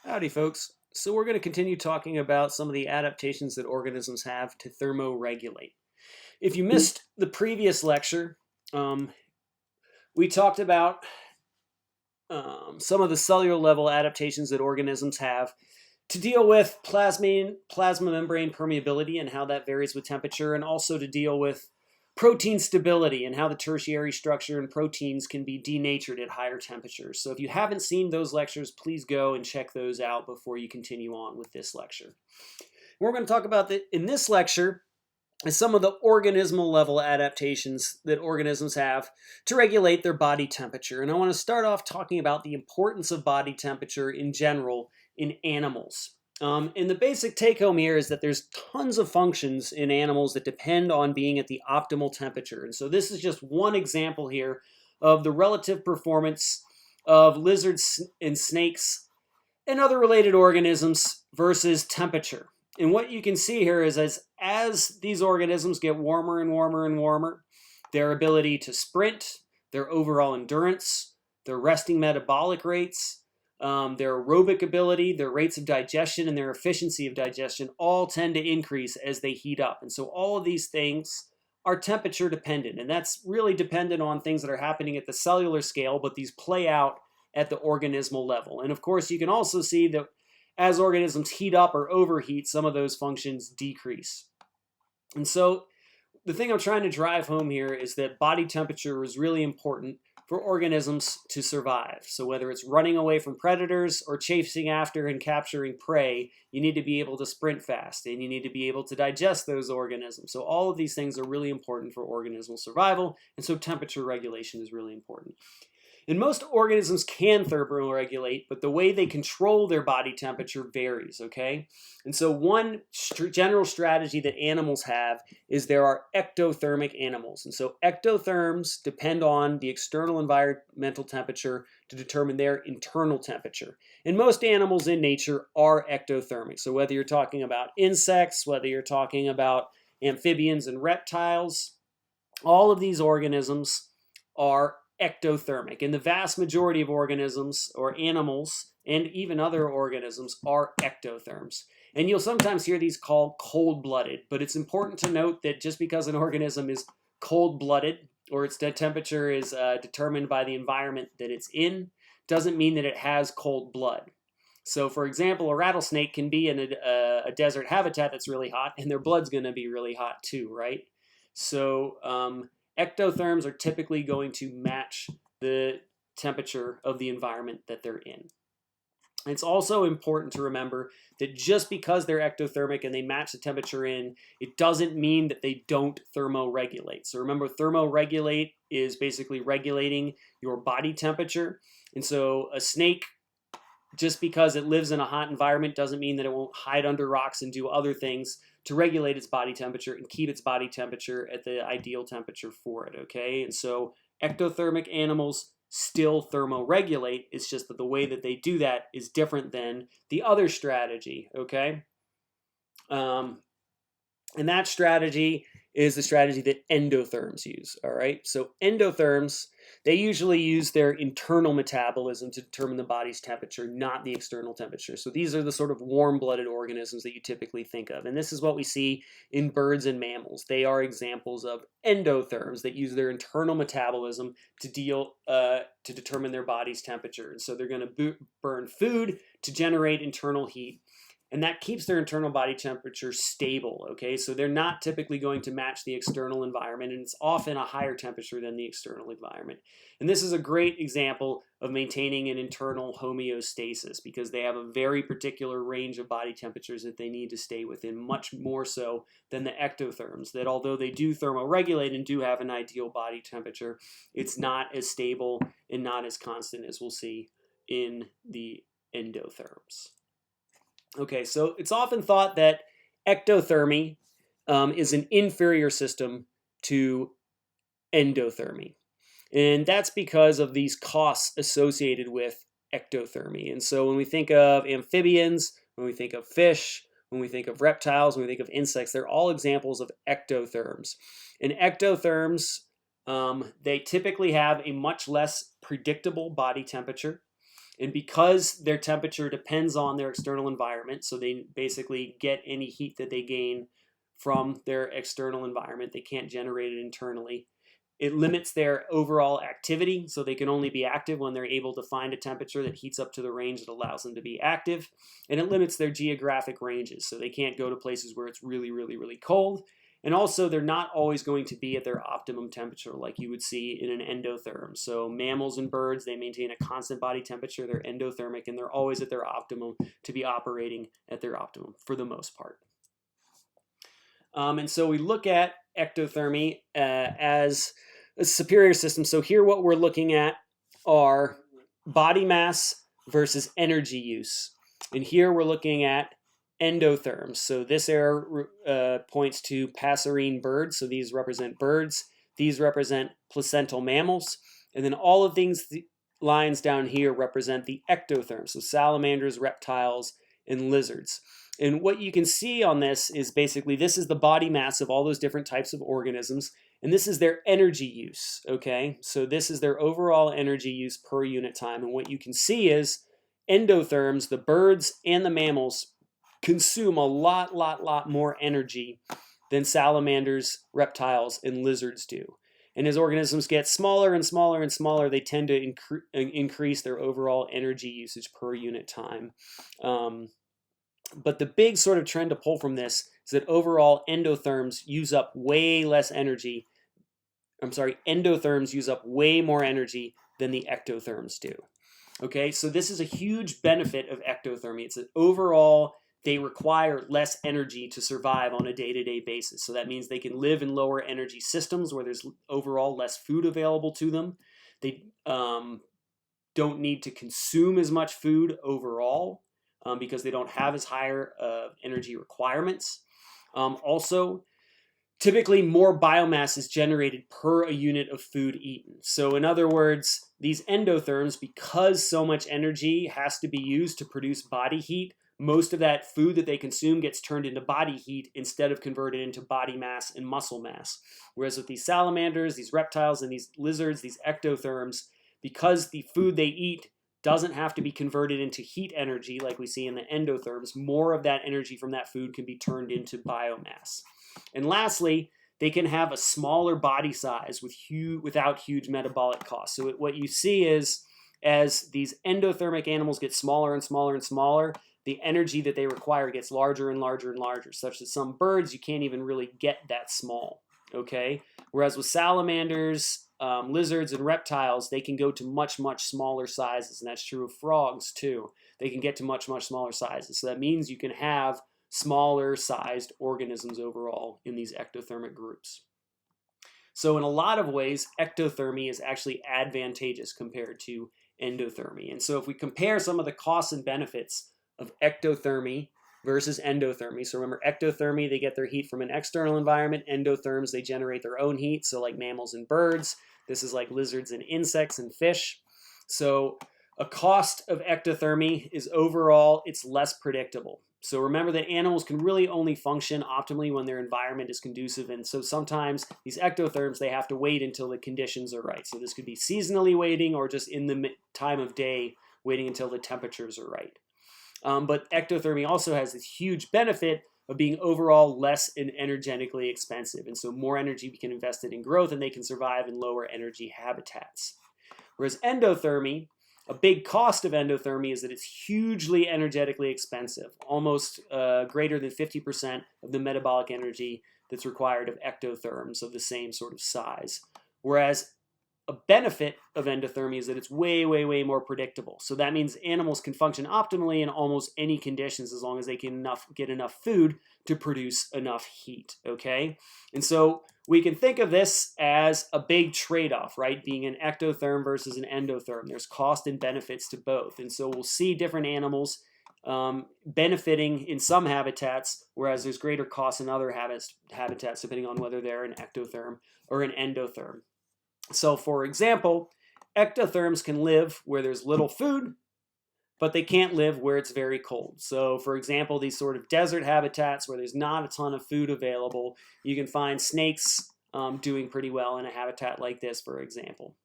Howdy, folks. So we're going to continue talking about some of the adaptations that organisms have to thermoregulate. If you missed the previous lecture, um, we talked about some of the cellular level adaptations that organisms have to deal with plasma membrane permeability and how that varies with temperature, and also to deal with protein stability and how the tertiary structure and proteins can be denatured at higher temperatures. So if you haven't seen those lectures, please go and check those out before you continue on with this lecture. We're going to talk about in this lecture is some of the organismal level adaptations that organisms have to regulate their body temperature. And I want to start off talking about the importance of body temperature in general in animals. And the basic take home here is that there's tons of functions in animals that depend on being at the optimal temperature. And so this is just one example here of the relative performance of lizards and snakes and other related organisms versus temperature. And what you can see here is as these organisms get warmer and warmer and warmer, their ability to sprint, their overall endurance, their resting metabolic rates, their aerobic ability, their rates of digestion, and their efficiency of digestion all tend to increase as they heat up. And so all of these things are temperature dependent. And that's really dependent on things that are happening at the cellular scale, but these play out at the organismal level. And of course, you can also see that as organisms heat up or overheat, some of those functions decrease. And so the thing I'm trying to drive home here is that body temperature is really important for organisms to survive. So whether it's running away from predators or chasing after and capturing prey, you need to be able to sprint fast and you need to be able to digest those organisms. So all of these things are really important for organismal survival, and so temperature regulation is really important. And most organisms can thermoregulate, but the way they control their body temperature varies, okay? And so one general strategy that animals have is there are ectothermic animals. And so ectotherms depend on the external environmental temperature to determine their internal temperature. And most animals in nature are ectothermic. So whether you're talking about insects, whether you're talking about amphibians and reptiles, all of these organisms are ectothermic. And the vast majority of organisms or animals and even other organisms are ectotherms. And you'll sometimes hear these called cold-blooded, but it's important to note that just because an organism is cold-blooded or its temperature is determined by the environment that it's in, doesn't mean that it has cold blood. So for example, a rattlesnake can be in a desert habitat that's really hot, and their blood's going to be really hot too, right? So ectotherms are typically going to match the temperature of the environment that they're in. It's also important to remember that just because they're ectothermic and they match the temperature in, it doesn't mean that they don't thermoregulate. So remember, thermoregulate is basically regulating your body temperature. And so a snake, just because it lives in a hot environment, doesn't mean that it won't hide under rocks and do other things to regulate its body temperature and keep its body temperature at the ideal temperature for it, okay? And so ectothermic animals still thermoregulate. It's just that the way that they do that is different than the other strategy, okay? And that strategy is the strategy that endotherms use, all right? So endotherms, they usually use their internal metabolism to determine the body's temperature, not the external temperature. So these are the sort of warm-blooded organisms that you typically think of. And this is what we see in birds and mammals. They are examples of endotherms that use their internal metabolism to determine their body's temperature. And so they're going to burn food to generate internal heat. And that keeps their internal body temperature stable, okay? So they're not typically going to match the external environment, and it's often a higher temperature than the external environment. And this is a great example of maintaining an internal homeostasis because they have a very particular range of body temperatures that they need to stay within, much more so than the ectotherms, that although they do thermoregulate and do have an ideal body temperature, it's not as stable and not as constant as we'll see in the endotherms. Okay, so it's often thought that ectothermy is an inferior system to endothermy. And that's because of these costs associated with ectothermy. And so when we think of amphibians, when we think of fish, when we think of reptiles, when we think of insects, they're all examples of ectotherms. And ectotherms, they typically have a much less predictable body temperature. And because their temperature depends on their external environment, so they basically get any heat that they gain from their external environment, they can't generate it internally. It limits their overall activity, so they can only be active when they're able to find a temperature that heats up to the range that allows them to be active. And it limits their geographic ranges, so they can't go to places where it's really, really, really cold. And also, they're not always going to be at their optimum temperature like you would see in an endotherm. So mammals and birds, they maintain a constant body temperature. They're endothermic, and they're always at their optimum to be operating at their optimum for the most part. And so we look at ectothermy as a superior system. So here what we're looking at are body mass versus energy use. And here we're looking at endotherms. So this arrow points to passerine birds. So these represent birds. These represent placental mammals. And then all of these lines down here represent the ectotherms. So salamanders, reptiles, and lizards. And what you can see on this is basically this is the body mass of all those different types of organisms. And this is their energy use, okay? So this is their overall energy use per unit time. And what you can see is endotherms, the birds and the mammals, consume a lot more energy than salamanders, reptiles, and lizards do. And as organisms get smaller and smaller and smaller, they tend to increase their overall energy usage per unit time. But the big sort of trend to pull from this is that overall endotherms use up way less energy. Endotherms use up way more energy than the ectotherms do. Okay, so this is a huge benefit of ectothermy. It's that overall they require less energy to survive on a day-to-day basis. So that means they can live in lower energy systems where there's overall less food available to them. They don't need to consume as much food overall because they don't have as higher energy requirements. Also, typically more biomass is generated per a unit of food eaten. So in other words, these endotherms, because so much energy has to be used to produce body heat, most of that food that they consume gets turned into body heat instead of converted into body mass and muscle mass. Whereas with these salamanders, these reptiles, and these lizards, these ectotherms, because the food they eat doesn't have to be converted into heat energy like we see in the endotherms, more of that energy from that food can be turned into biomass. And lastly, they can have a smaller body size without huge metabolic costs. So what you see is as these endothermic animals get smaller and smaller and smaller, the energy that they require gets larger and larger and larger, such that some birds you can't even really get that small, okay? Whereas with salamanders, lizards, and reptiles, they can go to much smaller sizes, and that's true of frogs too. They can get to much smaller sizes. So that means you can have smaller sized organisms overall in these ectothermic groups. So in a lot of ways, ectothermy is actually advantageous compared to endothermy. And so if we compare some of the costs and benefits of ectothermy versus endothermy. So remember, ectothermy, they get their heat from an external environment. Endotherms, they generate their own heat. So like mammals and birds. This is like lizards and insects and fish. So a cost of ectothermy is overall, it's less predictable. So remember that animals can really only function optimally when their environment is conducive. And so sometimes these ectotherms, they have to wait until the conditions are right. So this could be seasonally waiting or just in the time of day, waiting until the temperatures are right. But ectothermy also has this huge benefit of being overall less energetically expensive. And so more energy can be invested in growth and they can survive in lower energy habitats. Whereas endothermy, a big cost of endothermy is that it's hugely energetically expensive, almost greater than 50% of the metabolic energy that's required of ectotherms of the same sort of size. Whereas a benefit of endothermy is that it's way more predictable. So that means animals can function optimally in almost any conditions as long as they can get enough food to produce enough heat, okay? And so we can think of this as a big trade-off, right? Being an ectotherm versus an endotherm. There's cost and benefits to both. And so we'll see different animals benefiting in some habitats, whereas there's greater cost in other habitats depending on whether they're an ectotherm or an endotherm. So for example, ectotherms can live where there's little food, but they can't live where it's very cold. So for example, these sort of desert habitats where there's not a ton of food available, you can find snakes doing pretty well in a habitat like this, for example.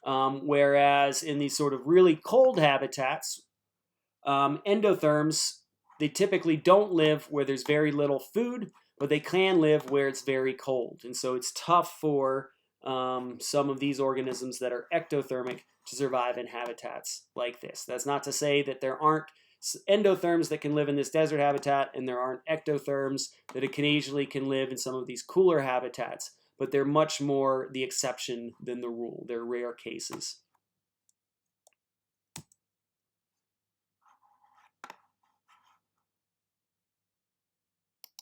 Whereas in these sort of really cold habitats, endotherms, they typically don't live where there's very little food, but they can live where it's very cold. And so it's tough for some of these organisms that are ectothermic to survive in habitats like this. That's not to say that there aren't endotherms that can live in this desert habitat and there aren't ectotherms that occasionally can live in some of these cooler habitats, but they're much more the exception than the rule. They're rare cases.